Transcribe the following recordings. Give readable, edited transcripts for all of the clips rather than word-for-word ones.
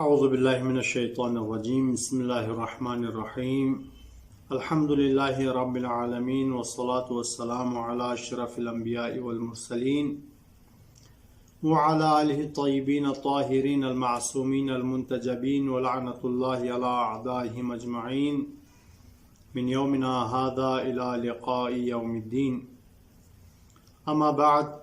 اعوذ باللہ من الشیطان الرجیم بسم اللہ الرحمن الرحیم الحمد للہ رب العالمین والصلاة والسلام علی اشرف الانبیاء والمرسلین وعلی آلہ الطیبین الطاہرین المعصومین المنتجبین ولعنۃ اللہ علی اعدائہم اجمعین من یومنا ھذا الی لقاء یوم الدین. اما بعد،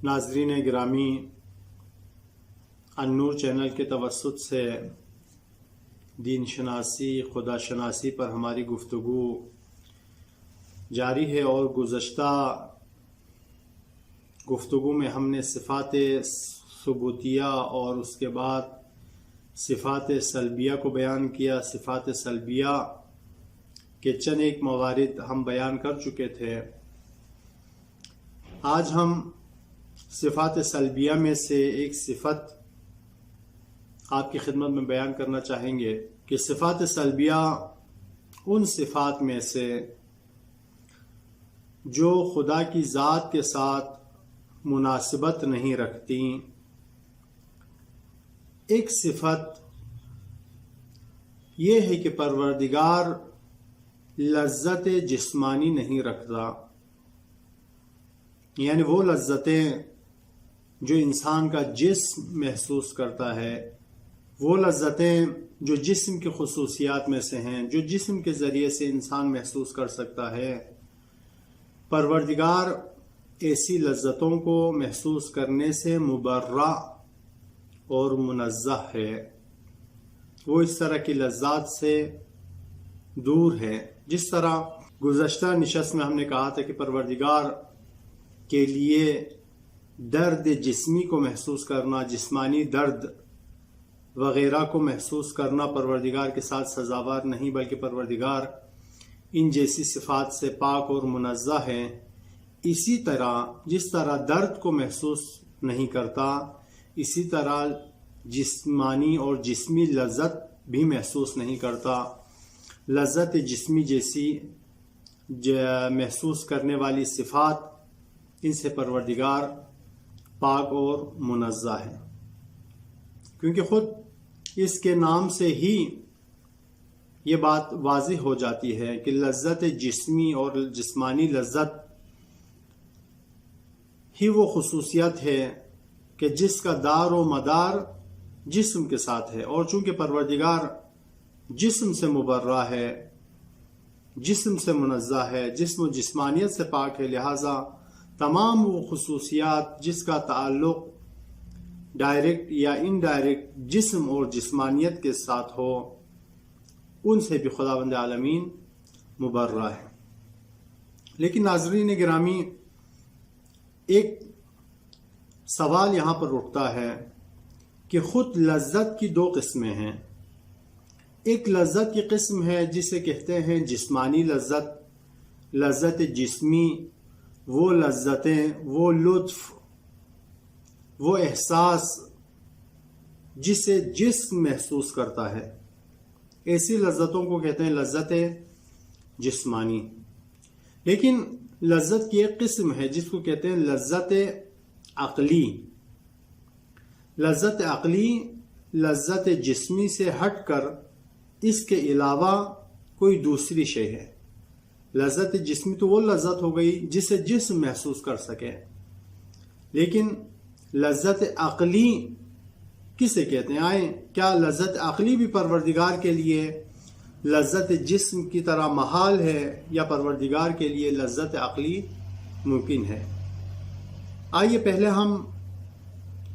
ناظرین گرامی، النور چینل کے توسط سے دین شناسی، خدا شناسی پر ہماری گفتگو جاری ہے، اور گزشتہ گفتگو میں ہم نے صفات ثبوتیہ اور اس کے بعد صفات سلبیہ کو بیان کیا. صفات سلبیہ کے چند ایک موارد ہم بیان کر چکے تھے. آج ہم صفات سلبیہ میں سے ایک صفت آپ کی خدمت میں بیان کرنا چاہیں گے کہ صفات سلبیہ ان صفات میں سے جو خدا کی ذات کے ساتھ مناسبت نہیں رکھتی. ایک صفت یہ ہے کہ پروردگار لذت جسمانی نہیں رکھتا، یعنی وہ لذتیں جو انسان کا جسم محسوس کرتا ہے، وہ لذتیں جو جسم کی خصوصیات میں سے ہیں، جو جسم کے ذریعے سے انسان محسوس کر سکتا ہے، پروردگار ایسی لذتوں کو محسوس کرنے سے مبرّع اور منزہ ہے. وہ اس طرح کی لذات سے دور ہے. جس طرح گزشتہ نشست میں ہم نے کہا تھا کہ پروردگار کے لیے درد جسمی کو محسوس کرنا، جسمانی درد وغیرہ کو محسوس کرنا پروردگار کے ساتھ سزاوار نہیں، بلکہ پروردگار ان جیسی صفات سے پاک اور منزہ ہے. اسی طرح جس طرح درد کو محسوس نہیں کرتا، اسی طرح جسمانی اور جسمی لذت بھی محسوس نہیں کرتا. لذت جسمی جیسی محسوس کرنے والی صفات، ان سے پروردگار پاک اور منزہ ہے، کیونکہ خود اس کے نام سے ہی یہ بات واضح ہو جاتی ہے کہ لذت جسمی اور جسمانی لذت ہی وہ خصوصیت ہے کہ جس کا دار و مدار جسم کے ساتھ ہے. اور چونکہ پروردگار جسم سے مبرّع ہے، جسم سے منزہ ہے، جسم و جسمانیت سے پاک ہے، لہذا تمام وہ خصوصیات جس کا تعلق ڈائریکٹ یا انڈائریکٹ جسم اور جسمانیت کے ساتھ ہو، ان سے بھی خداوند عالمین مبرّع ہے. لیکن ناظرین گرامی، ایک سوال یہاں پر اٹھتا ہے کہ خود لذت کی دو قسمیں ہیں. ایک لذت کی قسم ہے جسے کہتے ہیں جسمانی لذت، لذت جسمی، وہ لذتیں، وہ لطف، وہ احساس جسے جسم محسوس کرتا ہے، ایسی لذتوں کو کہتے ہیں لذت جسمانی. لیکن لذت کی ایک قسم ہے جس کو کہتے ہیں لذت عقلی. لذت عقلی لذت جسمی سے ہٹ کر اس کے علاوہ کوئی دوسری شے ہے. لذت جسمی تو وہ لذت ہو گئی جسے جسم محسوس کر سکے، لیکن لذت عقلی کسے کہتے ہیں؟ آئیں، کیا لذت عقلی بھی پروردگار کے لیے لذت جسم کی طرح محال ہے، یا پروردگار کے لیے لذت عقلی ممکن ہے؟ آئیے پہلے ہم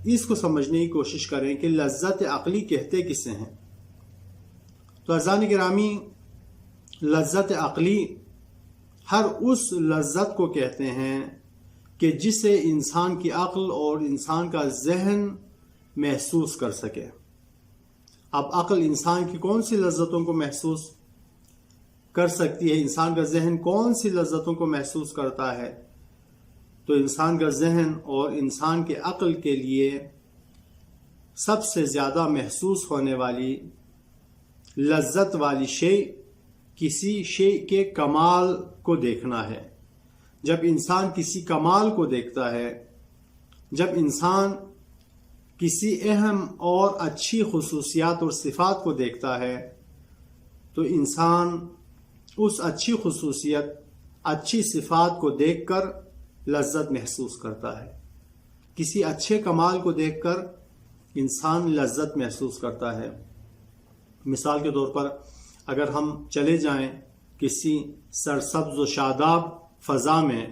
اس کو سمجھنے کی کوشش کریں کہ لذت عقلی کہتے کسے ہیں. تو عزیزان گرامی، لذت عقلی ہر اس لذت کو کہتے ہیں کہ جسے انسان کی عقل اور انسان کا ذہن محسوس کر سکے. اب عقل انسان کی کون سی لذتوں کو محسوس کر سکتی ہے؟ انسان کا ذہن کون سی لذتوں کو محسوس کرتا ہے؟ تو انسان کا ذہن اور انسان کے عقل کے لیے سب سے زیادہ محسوس ہونے والی لذت والی شے کسی شے کے کمال کو دیکھنا ہے. جب انسان کسی کمال کو دیکھتا ہے، جب انسان کسی اہم اور اچھی خصوصیات اور صفات کو دیکھتا ہے تو انسان اس اچھی خصوصیت، اچھی صفات کو دیکھ کر لذت محسوس کرتا ہے. کسی اچھے کمال کو دیکھ کر انسان لذت محسوس کرتا ہے. مثال کے طور پر اگر ہم چلے جائیں کسی سرسبز و شاداب فضا میں،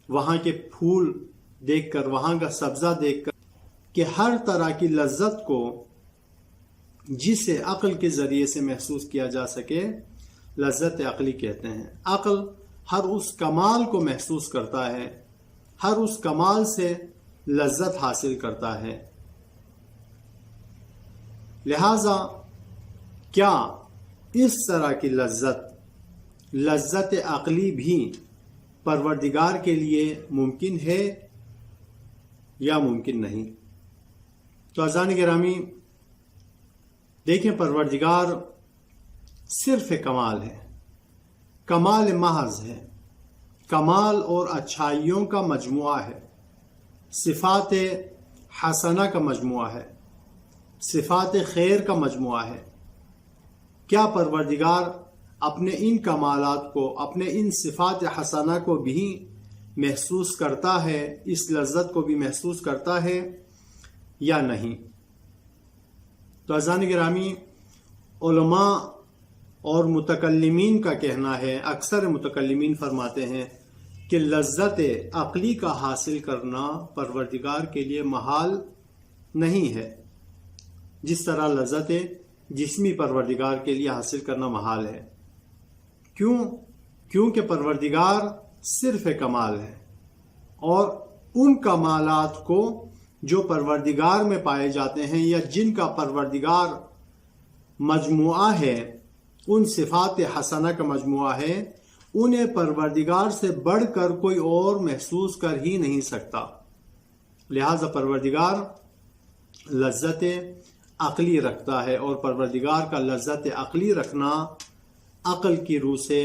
وہاں کے پھول دیکھ کر، وہاں کا سبزہ دیکھ کر، کہ ہر طرح کی لذت کو جسے عقل کے ذریعے سے محسوس کیا جا سکے لذت عقلی کہتے ہیں. عقل ہر اس کمال کو محسوس کرتا ہے، ہر اس کمال سے لذت حاصل کرتا ہے. لہذا کیا اس طرح کی لذت عقلی بھی پروردگار کے لیے ممکن ہے یا ممکن نہیں؟ تو عزیزان گرامی دیکھیں، پروردگار صرف کمال ہے، کمال محض ہے، کمال اور اچھائیوں کا مجموعہ ہے، صفات حسنہ کا مجموعہ ہے، صفات خیر کا مجموعہ ہے. کیا پروردگار اپنے ان کمالات کو، اپنے ان صفات حسنہ کو بھی محسوس کرتا ہے، اس لذت کو بھی محسوس کرتا ہے یا نہیں؟ تو عزیزان گرامی، علماء اور متکلمین کا کہنا ہے، اکثر متکلمین فرماتے ہیں کہ لذت عقلی کا حاصل کرنا پروردگار کے لیے محال نہیں ہے، جس طرح لذت جسمی پروردگار کے لیے حاصل کرنا محال ہے. کیونکہ پروردگار صرف کمال ہے، اور ان کمالات کو جو پروردگار میں پائے جاتے ہیں یا جن کا پروردگار مجموعہ ہے، ان صفات حسنہ کا مجموعہ ہے، انہیں پروردگار سے بڑھ کر کوئی اور محسوس کر ہی نہیں سکتا. لہذا پروردگار لذت عقلی رکھتا ہے، اور پروردگار کا لذت عقلی رکھنا عقل کی روح سے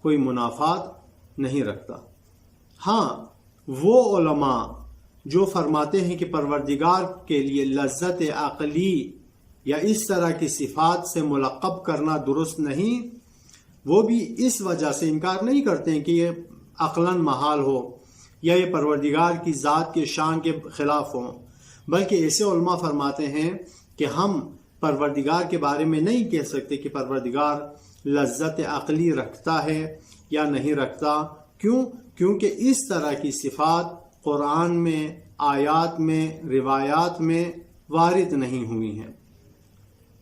کوئی منافات نہیں رکھتا. ہاں، وہ علماء جو فرماتے ہیں کہ پروردگار کے لیے لذت عقلی یا اس طرح کی صفات سے ملقب کرنا درست نہیں، وہ بھی اس وجہ سے انکار نہیں کرتے ہیں کہ یہ عقلاً محال ہو یا یہ پروردگار کی ذات کے شان کے خلاف ہوں، بلکہ ایسے علماء فرماتے ہیں کہ ہم پروردگار کے بارے میں نہیں کہہ سکتے کہ پروردگار لذت عقلی رکھتا ہے یا نہیں رکھتا. کیونکہ اس طرح کی صفات قرآن میں، آیات میں، روایات میں وارد نہیں ہوئی ہیں.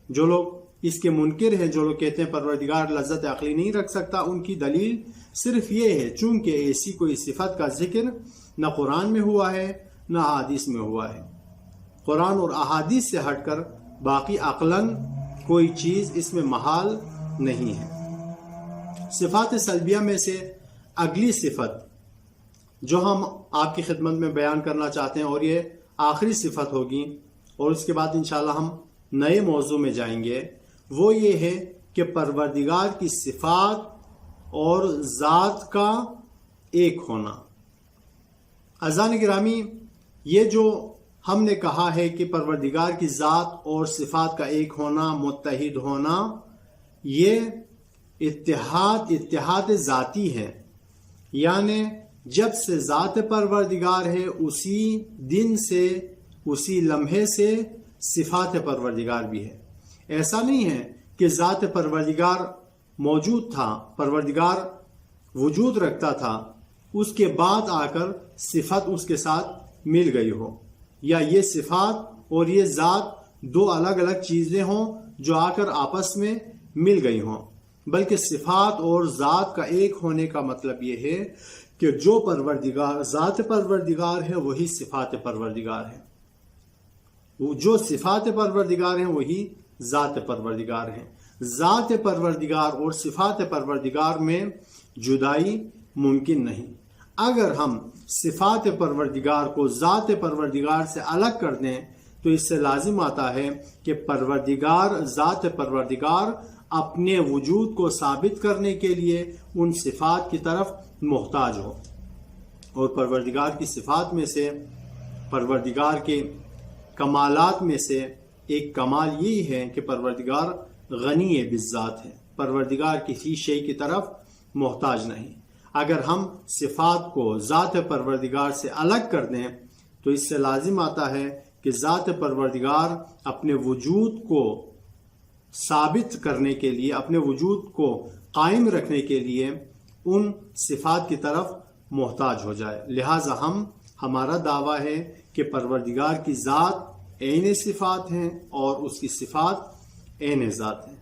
جو لوگ اس کے منکر ہیں، جو لوگ کہتے ہیں پروردگار لذت عقلی نہیں رکھ سکتا، ان کی دلیل صرف یہ ہے چونکہ ایسی کوئی صفت کا ذکر نہ قرآن میں ہوا ہے نہ احادیث میں ہوا ہے. قرآن اور احادیث سے ہٹ کر باقی عقلاً کوئی چیز اس میں محال نہیں ہے. صفات سلبیہ میں سے اگلی صفت جو ہم آپ کی خدمت میں بیان کرنا چاہتے ہیں، اور یہ آخری صفت ہوگی، اور اس کے بعد انشاءاللہ ہم نئے موضوع میں جائیں گے، وہ یہ ہے کہ پروردگار کی صفات اور ذات کا ایک ہونا. عزیزان گرامی، یہ جو ہم نے کہا ہے کہ پروردگار کی ذات اور صفات کا ایک ہونا، متحد ہونا، یہ اتحاد ذاتی ہے. یعنی جب سے ذات پروردگار ہے، اسی دن سے، اسی لمحے سے صفات پروردگار بھی ہے. ایسا نہیں ہے کہ ذات پروردگار موجود تھا، پروردگار وجود رکھتا تھا، اس کے بعد آ کر صفت اس کے ساتھ مل گئی ہو، یا یہ صفات اور یہ ذات دو الگ الگ چیزیں ہوں جو آ کر آپس میں مل گئی ہوں. بلکہ صفات اور ذات کا ایک ہونے کا مطلب یہ ہے کہ جو پروردگار ذات پروردگار ہے وہی صفات پروردگار ہے، جو صفات پروردگار ہیں وہی ذات پروردگار ہیں. ذات پروردگار اور صفات پروردگار میں جدائی ممکن نہیں. اگر ہم صفات پروردگار کو ذات پروردگار سے الگ کر دیں تو اس سے لازم آتا ہے کہ ذات پروردگار اپنے وجود کو ثابت کرنے کے لیے ان صفات کی طرف محتاج ہو. اور پروردگار کی صفات میں سے پروردگار کے کمالات میں سے ایک کمال یہی ہے کہ پروردگار غنی بالذات ہے، پروردگار کسی شے کی طرف محتاج نہیں۔ اگر ہم صفات کو ذات پروردگار سے الگ کر دیں تو اس سے لازم آتا ہے کہ ذات پروردگار اپنے وجود کو ثابت کرنے کے لیے، اپنے وجود کو قائم رکھنے کے لیے ان صفات کی طرف محتاج ہو جائے۔ لہٰذا ہمارا دعویٰ ہے کہ پروردگار کی ذات عین صفات ہیں اور اس کی صفات عین ذات ہیں۔